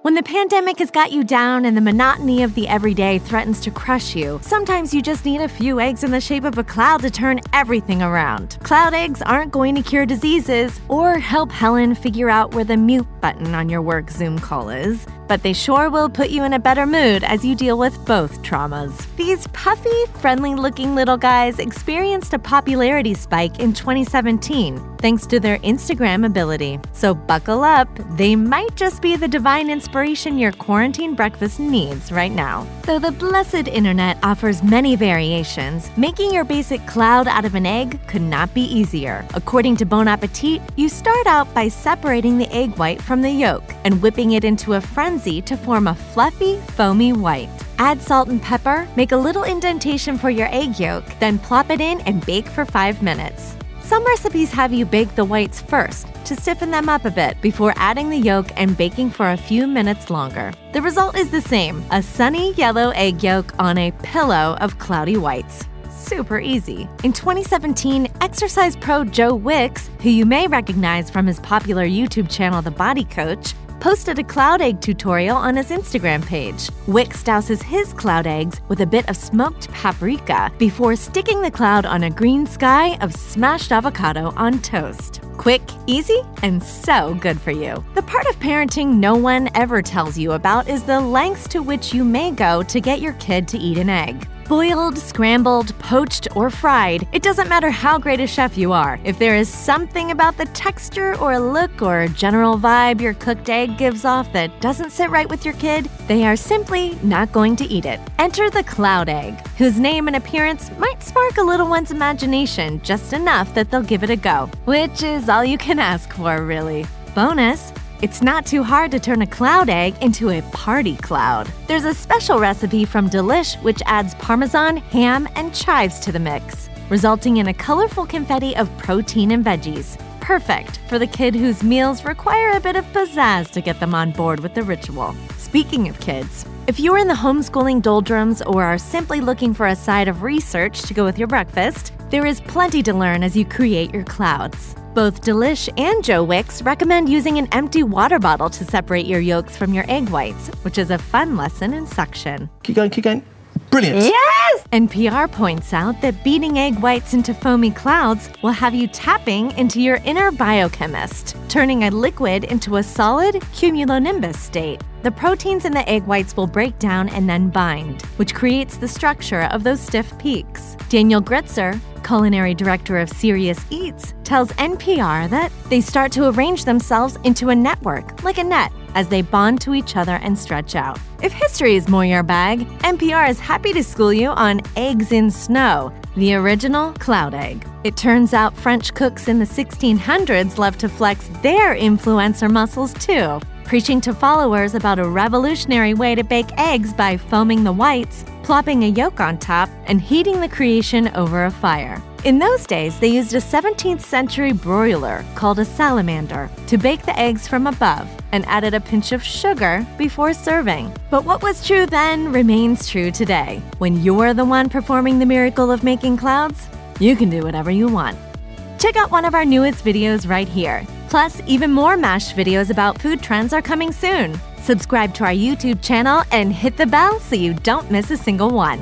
When the pandemic has got you down and the monotony of the everyday threatens to crush you, sometimes you just need a few eggs in the shape of a cloud to turn everything around. Cloud eggs aren't going to cure diseases or help Helen figure out where the mute button on your work Zoom call is, but they sure will put you in a better mood as you deal with both traumas. These puffy, friendly-looking little guys experienced a popularity spike in 2017 thanks to their Instagram ability. So buckle up, they might just be the divine inspiration your quarantine breakfast needs right now. Though the blessed internet offers many variations, making your basic cloud out of an egg could not be easier. According to Bon Appetit, you start out by separating the egg white from the yolk and whipping it into a frenzy to form a fluffy, foamy white. Add salt and pepper, make a little indentation for your egg yolk, then plop it in and bake for 5 minutes. Some recipes have you bake the whites first to stiffen them up a bit before adding the yolk and baking for a few minutes longer. The result is the same, a sunny yellow egg yolk on a pillow of cloudy whites. Super easy. In 2017, exercise pro Joe Wicks, who you may recognize from his popular YouTube channel The Body Coach, posted a cloud egg tutorial on his Instagram page. Wicks douses his cloud eggs with a bit of smoked paprika before sticking the cloud on a green sky of smashed avocado on toast. Quick, easy, and so good for you. The part of parenting no one ever tells you about is the lengths to which you may go to get your kid to eat an egg. Boiled, scrambled, poached, or fried, it doesn't matter how great a chef you are. If there is something about the texture or look or general vibe your cooked egg gives off that doesn't sit right with your kid, they are simply not going to eat it. Enter the cloud egg, whose name and appearance might spark a little one's imagination just enough that they'll give it a go, which is all you can ask for, really. Bonus: it's not too hard to turn a cloud egg into a party cloud. There's a special recipe from Delish which adds Parmesan, ham, and chives to the mix, resulting in a colorful confetti of protein and veggies. Perfect for the kid whose meals require a bit of pizzazz to get them on board with the ritual. Speaking of kids, if you're in the homeschooling doldrums or are simply looking for a side of research to go with your breakfast, there is plenty to learn as you create your clouds. Both Delish and Joe Wicks recommend using an empty water bottle to separate your yolks from your egg whites, which is a fun lesson in suction. Keep going. Brilliant. Yes! NPR points out that beating egg whites into foamy clouds will have you tapping into your inner biochemist, turning a liquid into a solid cumulonimbus state. The proteins in the egg whites will break down and then bind, which creates the structure of those stiff peaks. Daniel Gritzer, culinary director of Serious Eats, tells NPR that they start to arrange themselves into a network, like a net, as they bond to each other and stretch out. If history is more your bag, NPR is happy to school you on Eggs in Snow, the original cloud egg. It turns out French cooks in the 1600s loved to flex their influencer muscles too, preaching to followers about a revolutionary way to bake eggs by foaming the whites, plopping a yolk on top, and heating the creation over a fire. In those days, they used a 17th century broiler called a salamander to bake the eggs from above and added a pinch of sugar before serving. But what was true then remains true today. When you're the one performing the miracle of making clouds, you can do whatever you want. Check out one of our newest videos right here. Plus, even more MASH videos about food trends are coming soon. Subscribe to our YouTube channel and hit the bell so you don't miss a single one.